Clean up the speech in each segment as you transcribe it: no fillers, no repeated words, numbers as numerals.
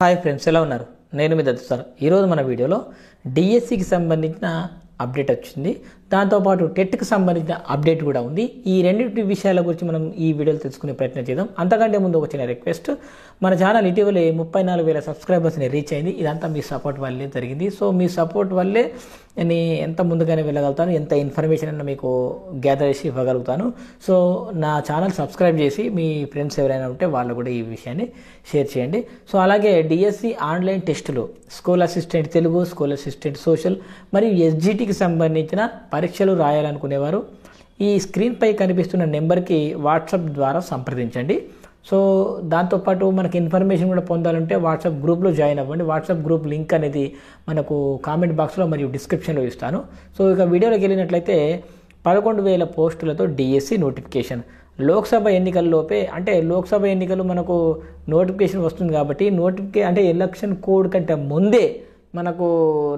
Hi friends, ఎలా ఉన్నారు? నేను మీ దత్తు సార్. ఈరోజు మన వీడియోలో డిఎస్సికి సంబంధించిన అప్డేట్ వచ్చింది. దాంతోపాటు టెట్కి సంబంధించిన అప్డేట్ కూడా ఉంది. ఈ రెండింటి విషయాల గురించి మనం ఈ వీడియోలో తెలుసుకునే ప్రయత్నం చేద్దాం. అంతకంటే ముందు ఒక చిన్న రిక్వెస్ట్, మన ఛానల్ ఇటీవలే 34,000 సబ్స్క్రైబర్స్ని రీచ్ అయింది. ఇదంతా మీ సపోర్ట్ వల్లే జరిగింది. సో మీ సపోర్ట్ వల్లే నేను ఎంత ముందుగానే వెళ్ళగలుగుతాను, ఎంత ఇన్ఫర్మేషన్ అన్న మీకు గ్యాదర్ చేసి ఇవ్వగలుగుతాను. సో నా ఛానల్ సబ్స్క్రైబ్ చేసి మీ ఫ్రెండ్స్ ఎవరైనా ఉంటే వాళ్ళు కూడా ఈ విషయాన్ని షేర్ చేయండి. సో అలాగే డిఎస్సి ఆన్లైన్ టెస్టులు, school assistant Telugu, school assistant social మరియు ఎస్జిటికి సంబంధించిన పరీక్షలు రాయాలనుకునేవారు ఈ స్క్రీన్పై కనిపిస్తున్న నెంబర్కి వాట్సాప్ ద్వారా సంప్రదించండి. సో దాంతోపాటు మనకి ఇన్ఫర్మేషన్ కూడా పొందాలంటే వాట్సాప్ గ్రూప్లో జాయిన్ అవ్వండి. వాట్సాప్ గ్రూప్ లింక్ అనేది మనకు కామెంట్ బాక్స్లో మరియు డిస్క్రిప్షన్లో ఇస్తాను. సో ఇక వీడియోలోకి వెళ్ళినట్లయితే 11,000 పోస్టులతో డిఎస్సి నోటిఫికేషన్. లోక్సభ ఎన్నికల్లోపే, అంటే లోక్సభ ఎన్నికలు మనకు నోటిఫికేషన్ వస్తుంది కాబట్టి అంటే ఎలక్షన్ కోడ్ కంటే ముందే మనకు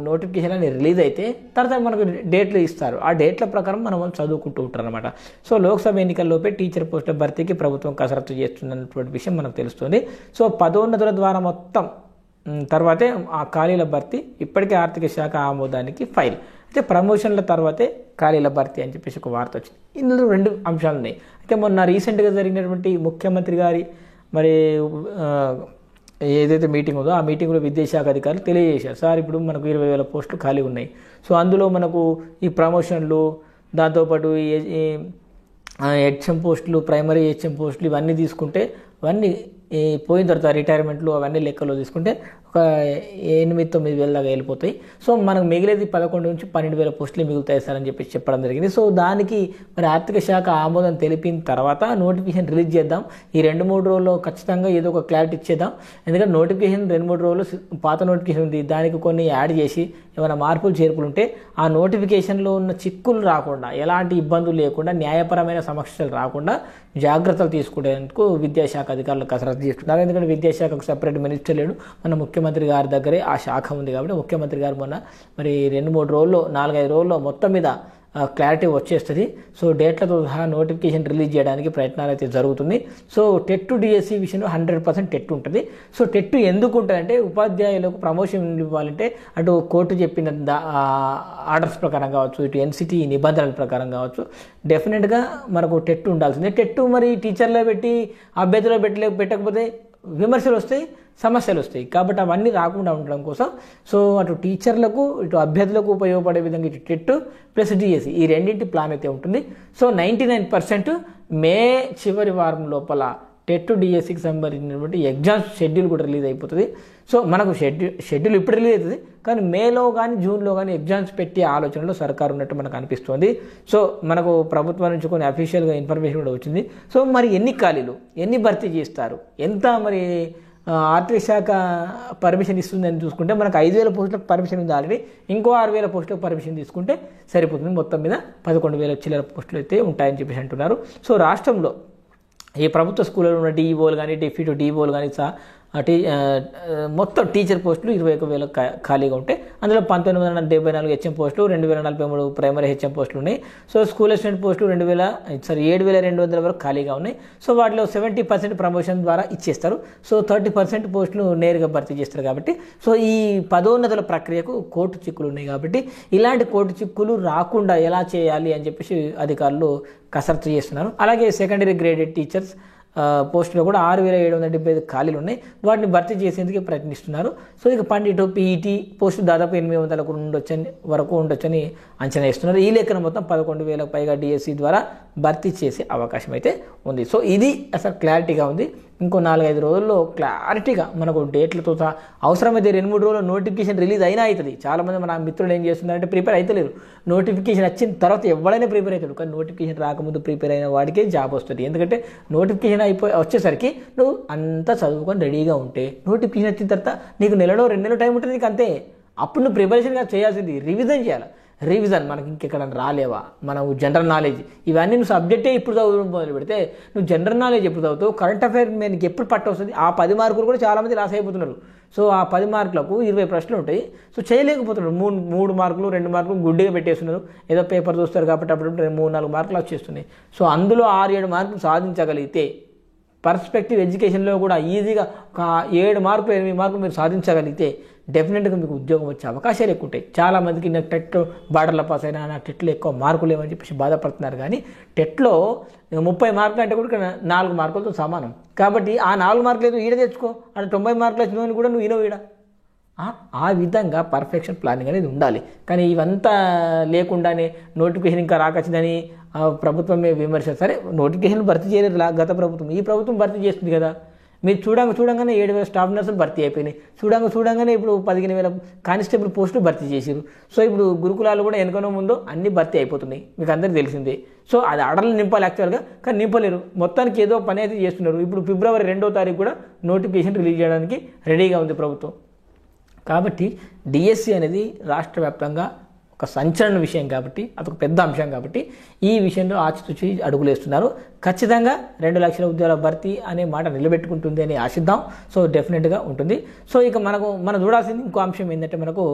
నోటిఫికేషన్ అనేది రిలీజ్ అయితే తర్వాత మనకు డేట్లు ఇస్తారు. ఆ డేట్ల ప్రకారం మనం చదువుకుంటూ ఉంటారు అనమాట. సో లోక్సభ ఎన్నికల్లోపే టీచర్ పోస్టుల భర్తీకి ప్రభుత్వం కసరత్తు చేస్తున్నటువంటి విషయం మనకు తెలుస్తుంది. సో పదోన్నతుల ద్వారా మొత్తం తర్వాతే ఆ ఖాళీల భర్తీ, ఇప్పటికే ఆర్థిక శాఖ ఆమోదానికి ఫైల్. అయితే ప్రమోషన్ల తర్వాతే ఖాళీల భర్తీ అని చెప్పేసి ఒక వార్త వచ్చింది. ఇందులో 2 అంశాలు ఉన్నాయి. అయితే మొన్న రీసెంట్గా జరిగినటువంటి ముఖ్యమంత్రి గారి మరి ఏదైతే మీటింగ్ ఉందో ఆ మీటింగ్లో విద్యాశాఖ అధికారులు తెలియజేశారు, సార్ ఇప్పుడు మనకు 20,000 పోస్టులు ఖాళీ ఉన్నాయి. సో అందులో మనకు ఈ ప్రమోషన్లు, దాంతోపాటు హెచ్ఎం పోస్టులు, ప్రైమరీ హెచ్ఎం పోస్టులు ఇవన్నీ తీసుకుంటే, అవన్నీ పోయిన తర్వాత రిటైర్మెంట్లు అవన్నీ లెక్కలో తీసుకుంటే ఒక 8-9 దాకా వెళ్ళిపోతాయి. సో మనకు మిగిలేది 11 నుంచి 12,000 పోస్టులు మిగులుతాయి సార్ అని చెప్పి చెప్పడం జరిగింది. సో దానికి మరి ఆర్థిక శాఖ ఆమోదం తెలిపిన తర్వాత నోటిఫికేషన్ రిలీజ్ చేద్దాం. ఈ 2-3 రోజుల్లో ఖచ్చితంగా ఏదో ఒక క్లారిటీ ఇచ్చేద్దాం. ఎందుకంటే నోటిఫికేషన్ 2-3 రోజులు పాత నోటిఫికేషన్ ఉంది, దానికి కొన్ని యాడ్ చేసి ఏమైనా మార్పులు చేర్పులు ఉంటే ఆ నోటిఫికేషన్లో ఉన్న చిక్కులు రాకుండా, ఎలాంటి ఇబ్బందులు లేకుండా, న్యాయపరమైన సమస్యలు రాకుండా జాగ్రత్తలు తీసుకునేందుకు విద్యాశాఖ అధికారులు కసరత్తు చేస్తున్నారు. ఎందుకంటే విద్యాశాఖకు సపరేట్ మినిస్టర్ లేడు, మన ముఖ్యమంత్రి గారి దగ్గరే ఆ శాఖ ఉంది కాబట్టి ముఖ్యమంత్రి గారు మొన్న మరి 2-3 రోజుల్లో 4-5 రోజుల్లో మొత్తం మీద క్లారిటీ వచ్చేస్తుంది. సో డేట్లతో సహా నోటిఫికేషన్ రిలీజ్ చేయడానికి ప్రయత్నాలు అయితే జరుగుతుంది. సో టెట్ డిఎస్సి విషయంలో 100% టెట్ ఉంటుంది. సో టెట్ ఎందుకు ఉంటుందంటే ఉపాధ్యాయులకు ప్రమోషన్ ఇవ్వాలంటే అటు కోర్టు చెప్పిన ఆర్డర్స్ ప్రకారం కావచ్చు, ఇటు ఎన్సిటి నిబంధనల ప్రకారం కావచ్చు, డెఫినెట్గా మనకు టెట్ ఉండాల్సిందే. టెట్ మరి టీచర్లో పెట్టి అభ్యర్థిలో పెట్టకపోతే విమర్శలు వస్తాయి, సమస్యలు వస్తాయి. కాబట్టి అవన్నీ రాకుండా ఉండడం కోసం సో అటు టీచర్లకు ఇటు అభ్యర్థులకు ఉపయోగపడే విధంగా ఇటు టెట్ ప్లస్ డిఎస్సి ఈ రెండింటి ప్లాన్ అయితే ఉంటుంది. సో 99% మే చివరి వారం లోపల టెట్ డిఎస్సికి సంబంధించినటువంటి ఎగ్జామ్స్ షెడ్యూల్ కూడా రిలీజ్ అయిపోతుంది. సో మనకు షెడ్యూల్ ఇప్పుడు రిలీజ్ అవుతుంది, కానీ మేలో కానీ జూన్లో కానీ ఎగ్జామ్స్ పెట్టే ఆలోచనలో సర్కారు ఉన్నట్టు మనకు అనిపిస్తుంది. సో మనకు ప్రభుత్వం నుంచి కొన్ని అఫీషియల్గా ఇన్ఫర్మేషన్ కూడా వచ్చింది. సో మరి ఎన్ని ఖాళీలు, ఎన్ని భర్తీ చేస్తారు, ఎంత మరి ఆర్థిక శాఖ పర్మిషన్ ఇస్తుందని చూసుకుంటే మనకు 5,000 పోస్టులకు పర్మిషన్ ఉంది ఆల్రెడీ. ఇంకో 6,000 పోస్టులకు పర్మిషన్ తీసుకుంటే సరిపోతుంది. మొత్తం మీద 11,000 చిల్లర పోస్టులు అయితే ఉంటాయని చెప్పేసి అంటున్నారు. సో రాష్ట్రంలో ఈ ప్రభుత్వ స్కూళ్ళలో ఉన్న డిఈఓలు కానీ, డిప్యూటీ డిఈఓలు కానీ మొత్తం టీచర్ పోస్టులు 21,000 ఖాళీగా ఉంటాయి. అందులో 1,974 హెచ్ఎం పోస్టులు, 2,043 ప్రైమరీ హెచ్ఎం పోస్టులు ఉన్నాయి. సో స్కూల్ అసిస్టెంట్ పోస్టులు 7,200 వరకు ఖాళీగా ఉన్నాయి. సో వాటిలో 70% ప్రమోషన్ ద్వారా ఇచ్చేస్తారు. సో 30% పోస్టులు నేరుగా భర్తీ చేస్తారు. కాబట్టి సో ఈ పదోన్నతుల ప్రక్రియకు కోర్టు చిక్కులు ఉన్నాయి. కాబట్టి ఇలాంటి కోర్టు చిక్కులు రాకుండా ఎలా చేయాలి అని చెప్పేసి అధికారులు కసరత్తు చేస్తున్నారు. అలాగే సెకండరీ గ్రేడెడ్ టీచర్స్ పోస్టులో కూడా 6,775 ఖాళీలు ఉన్నాయి. వాటిని భర్తీ చేసేందుకు ప్రయత్నిస్తున్నారు. సో ఇక పండిట్ పీఈటీ పోస్టు దాదాపు 800 వరకు ఉండొచ్చని అంచనా ఇస్తున్నారు. ఈ లెక్కన మొత్తం 11,000 పైగా డిఎస్సి ద్వారా భర్తీ చేసే అవకాశం అయితే ఉంది. సో ఇది అసలు క్లారిటీగా ఉంది. ఇంకో 4-5 రోజుల్లో క్లారిటీగా మనకు డేట్లతో అవసరమైతే 2-3 రోజుల్లో నోటిఫికేషన్ రిలీజ్ అయినా అవుతుంది. చాలామంది మన మిత్రులు ఏం చేస్తున్నారంటే ప్రిపేర్ అవుతలేరు. నోటిఫికేషన్ వచ్చిన తర్వాత ఎవరైనా ప్రిపేర్ అవుతాడు, కానీ నోటిఫికేషన్ రాకముందు ప్రిపేర్ అయిన వాడికే జాబ్ వస్తుంది. ఎందుకంటే నోటిఫికేషన్ వచ్చేసరికి నువ్వు అంతా చదువుకొని రెడీగా ఉంటే నోటిఫికేషన్ వచ్చిన తర్వాత నీకు 1-2 నెలలు టైం ఉంటుంది. నీకు అంతే. అప్పుడు నువ్వు ప్రిపరేషన్గా చేయాల్సింది రివిజన్ చేయాలి. రివిజన్ మనకి ఇంకెక్కడ రాలేవా, మనకు జనరల్ నాలెడ్జ్ ఇవన్నీ నువ్వు సబ్జెక్టే ఇప్పుడు చదువుతూ మొదలు పెడితే నువ్వు జనరల్ నాలెడ్జ్ ఎప్పుడు చదువుతావు, కరెంట్ అఫైర్ నీకు ఎప్పుడు పట్టు వస్తుంది. ఆ 10 మార్కులు కూడా చాలామంది లాస్ అయిపోతున్నారు. సో ఆ 10 మార్కులకు 20 ప్రశ్నలు ఉంటాయి. సో చేయలేకపోతున్నారు. 3 మార్కులు 2 మార్కులు గుడ్డిగా పెట్టేస్తున్నారు. ఏదో పేపర్ చూస్తారు కాబట్టి అప్పుడు 3-4 మార్కులు వచ్చేస్తున్నాయి. సో అందులో 6-7 మార్కులు సాధించగలిగితే పర్స్పెక్టివ్ ఎడ్యుకేషన్లో కూడా ఈజీగా ఒక 7 మార్కులు 8 మార్కులు మీరు సాధించగలిగితే డెఫినెట్గా మీకు ఉద్యోగం వచ్చే అవకాశాలు ఎక్కువ ఉంటాయి. చాలామందికి నాకు టెట్ బార్డర్లో పాస్ అయినా నాకు టెట్లో ఎక్కువ మార్కులు లేవని చెప్పేసి బాధపడుతున్నారు. కానీ టెట్లో 30 మార్కులు అంటే కూడా 4 మార్కులతో సమానం. కాబట్టి ఆ 4 మార్కులు ఏదో ఈడ తెచ్చుకో, అంటే 90 మార్కులు వచ్చిన కూడా నువ్వు ఈడ ఆ విధంగా పర్ఫెక్షన్ ప్లానింగ్ అనేది ఉండాలి. కానీ ఇవంతా లేకుండానే నోటిఫికేషన్ ఇంకా రాకొచ్చిందని ప్రభుత్వమే విమర్శ. సరే, నోటిఫికేషన్ భర్తీ చేయలేదు గత ప్రభుత్వం, ఈ ప్రభుత్వం భర్తీ చేస్తుంది కదా. మీరు చూడంగానే 7,000 స్టాఫ్ నర్సులు భర్తీ అయిపోయినాయి. చూడంగానే ఇప్పుడు 15,000 కానిస్టేబుల్ పోస్టులు భర్తీ చేశారు. సో ఇప్పుడు గురుకులాలు కూడా వెనుకనో ముందో అన్నీ భర్తీ అయిపోతున్నాయి, మీకు అందరికీ తెలిసిందే. సో అది అడలు నింపాలి యాక్చువల్గా, కానీ నింపలేరు. మొత్తానికి ఏదో పని అయితే చేస్తున్నారు. ఇప్పుడు ఫిబ్రవరి 2వ తారీఖు కూడా నోటిఫికేషన్ రిలీజ్ చేయడానికి రెడీగా ఉంది ప్రభుత్వం. కాబట్టి డిఎస్సి అనేది రాష్ట్ర వ్యాప్తంగా ఒక సంచలన విషయం కాబట్టి, అదొక పెద్ద అంశం కాబట్టి ఈ విషయంలో ఆచితూచి అడుగులేస్తున్నారు. ఖచ్చితంగా 2 లక్షల ఉద్యోగాల భర్తీ అనే మాట నిలబెట్టుకుంటుంది అని ఆశిద్దాం. సో డెఫినెట్గా ఉంటుంది. సో ఇక మనం చూడాల్సింది ఇంకో అంశం ఏంటంటే మనకు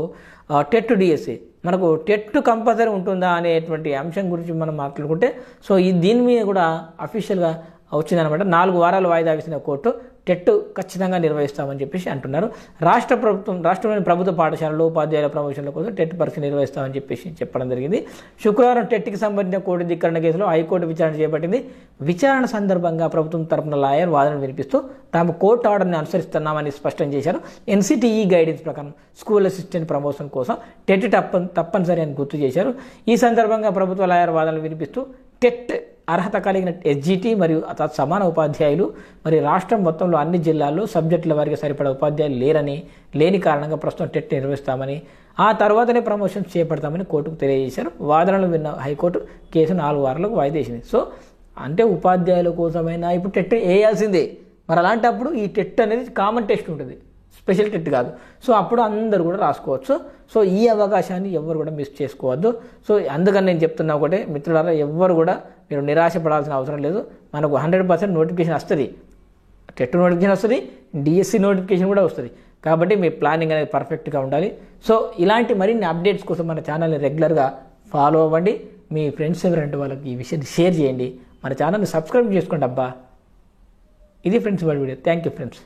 టెట్ డిఎస్సి, మనకు టెట్ కంపల్సరీ ఉంటుందా అనేటువంటి అంశం గురించి మనం మాట్లాడుకుంటే, సో దీని మీద కూడా అఫీషియల్గా వచ్చిందనమాట. 4 వారాలు వాయిదా వేసిన కోర్టు టెట్ ఖచ్చితంగా నిర్వహిస్తామని చెప్పేసి అంటున్నారు. రాష్ట్రంలోని ప్రభుత్వ పాఠశాలలో ఉపాధ్యాయుల ప్రమోషన్ల కోసం టెట్ పరీక్ష నిర్వహిస్తామని చెప్పేసి చెప్పడం జరిగింది. శుక్రవారం టెట్కి సంబంధించిన కోర్టు ధిక్కరణ కేసులో హైకోర్టు విచారణ చేపట్టింది. విచారణ సందర్భంగా ప్రభుత్వం తరపున లాయర్ వాదనలు వినిపిస్తూ తాము కోర్టు ఆర్డర్ని అనుసరిస్తున్నామని స్పష్టం చేశారు. ఎన్సిటిఈ గైడెన్స్ ప్రకారం స్కూల్ అసిస్టెంట్ ప్రమోషన్ కోసం టెట్ తప్పనిసరి అని గుర్తు చేశారు. ఈ సందర్భంగా ప్రభుత్వ లాయర్ వాదనలు వినిపిస్తూ టెట్ అర్హత కలిగిన ఎస్జిటి మరియు సమాన ఉపాధ్యాయులు మరియు రాష్ట్రం మొత్తంలో అన్ని జిల్లాల్లో సబ్జెక్టుల వారికి సరిపడా ఉపాధ్యాయులు లేని కారణంగా ప్రస్తుతం టెట్ నిర్వహిస్తామని, ఆ తర్వాతనే ప్రమోషన్స్ చేపడతామని కోర్టుకు తెలియజేశారు. వాదనలు విన్న హైకోర్టు కేసు 4 వారాలకు వాయిదా వేసింది. సో అంటే ఉపాధ్యాయుల కోసమైనా ఇప్పుడు టెట్ వేయాల్సిందే. మరి అలాంటప్పుడు ఈ టెట్ అనేది కామన్ టెస్ట్ ఉంటుంది, స్పెషల్ టెట్ కాదు. సో అప్పుడు అందరూ కూడా రాసుకోవచ్చు. సో ఈ అవకాశాన్ని ఎవరు కూడా మిస్ చేసుకోవద్దు. సో అందుకని నేను చెప్తున్నా ఒకటే మిత్రులారా, ఎవరు కూడా మీరు నిరాశపడాల్సిన అవసరం లేదు. మనకు 100% నోటిఫికేషన్ వస్తుంది, టెట్ నోటిఫికేషన్ వస్తుంది, డిఎస్సి నోటిఫికేషన్ కూడా వస్తుంది. కాబట్టి మీ ప్లానింగ్ అనేది పర్ఫెక్ట్గా ఉండాలి. సో ఇలాంటి మరిన్ని అప్డేట్స్ కోసం మన ఛానల్ని రెగ్యులర్గా ఫాలో అవ్వండి. మీ ఫ్రెండ్స్ ఎవరంటే వాళ్ళకి ఈ విషయాన్ని షేర్ చేయండి. మన ఛానల్ని సబ్స్క్రైబ్ చేసుకోండి అబ్బా. ఇది ఫ్రెండ్స్ వాళ్ళ వీడియో. Thank you friends.